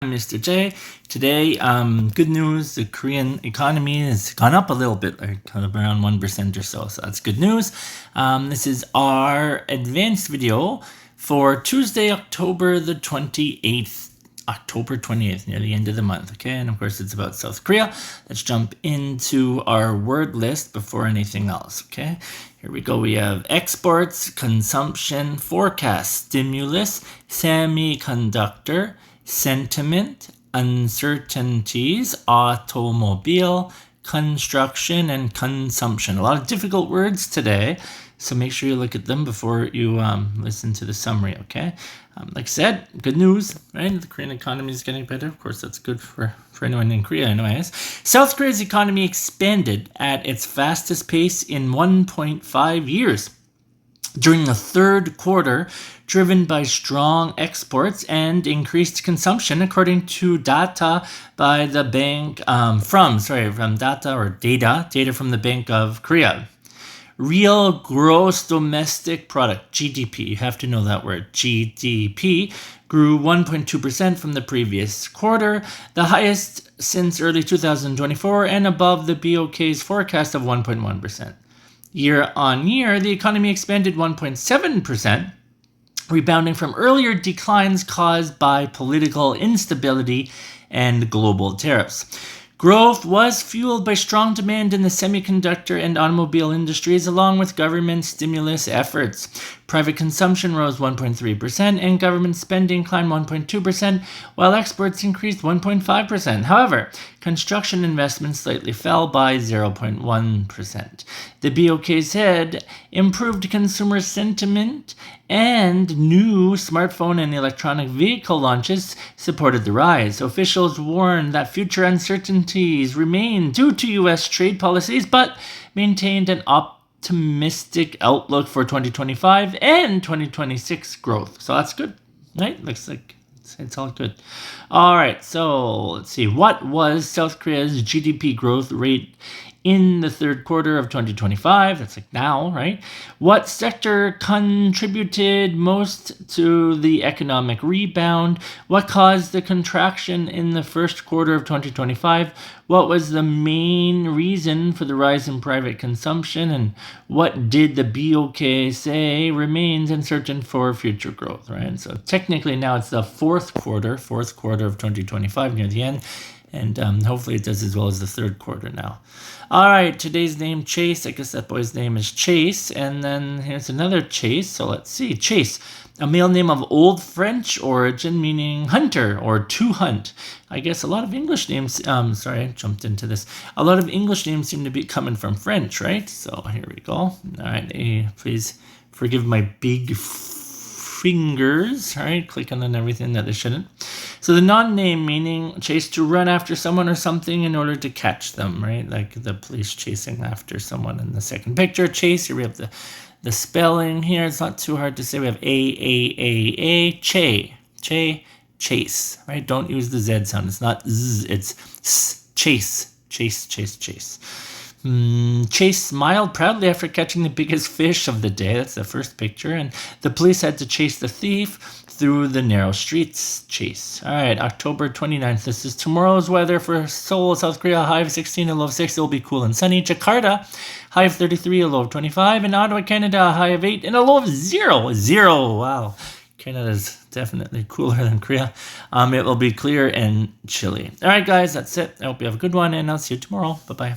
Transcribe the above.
Mr. J. Today, good news, the Korean economy has gone up a little bit, like kind of around 1% or so that's good news. This is our advanced video for Tuesday, October the 28th. October 28th, near the end of the month, okay? And of course, it's about South Korea. Let's jump into our word list before anything else, okay? Here we go. We have exports, consumption, forecast, stimulus, semiconductor, sentiment, uncertainties, automobile, construction, and consumption. A lot of difficult words today, so make sure you look at them before you listen to the summary, okay? Like I said, good news, right? The Korean economy is getting better. Of course, that's good for anyone in Korea anyways. South Korea's economy expanded at its fastest pace in 1.5 years during the third quarter, driven by strong exports and increased consumption, according to data by the bank from data from the Bank of Korea. Real gross domestic product, GDP, you have to know that word, GDP, grew 1.2% from the previous quarter, the highest since early 2024 and above the BOK's forecast of 1.1%. Year on year, the economy expanded 1.7%, rebounding from earlier declines caused by political instability and global tariffs. Growth was fueled by strong demand in the semiconductor and automobile industries, along with government stimulus efforts. Private consumption rose 1.3% and government spending climbed 1.2%, while exports increased 1.5%. However, construction investment slightly fell by 0.1%. The BOK said improved consumer sentiment and new smartphone and electronic vehicle launches supported the rise. Officials warned that future uncertainties remain due to U.S. trade policies, but maintained an optimistic outlook for 2025 and 2026 growth. So that's good, right? Looks like it's all good. All right, so let's see. What was South Korea's GDP growth rate in the third quarter of 2025? That's like now, right? What sector contributed most to the economic rebound? What caused the contraction in the first quarter of 2025? What was the main reason for the rise in private consumption? And what did the BOK say remains uncertain for future growth, right? So technically now it's the fourth quarter of 2025 near the end. And hopefully it does as well as the third quarter now. All right, today's name, Chase. I guess that boy's name is Chase. And then here's another Chase. So let's see. Chase, a male name of Old French origin, meaning hunter or to hunt. I guess a lot of English names, sorry, I jumped into this. A lot of English names seem to be coming from French, right? So here we go. All right, please forgive my big fingers, all right, clicking on everything that they shouldn't. So the non-name meaning chase to run after someone or something in order to catch them, right? Like the police chasing after someone in the second picture. Chase, here we have the spelling here. It's not too hard to say. We have chase, right? Don't use the Z sound. It's not Z, it's S, chase. Chase smiled proudly after catching the biggest fish of the day. That's the first picture. And the police had to chase the thief through the narrow streets. Chase. All right, October 29th. This is tomorrow's weather for Seoul, South Korea. High of 16, a low of 6. It will be cool and sunny. Jakarta, high of 33, a low of 25. And Ottawa, Canada, a high of 8 and a low of 0. Wow. Canada is definitely cooler than Korea. It will be clear and chilly. All right, guys, that's it. I hope you have a good one, and I'll see you tomorrow. Bye-bye.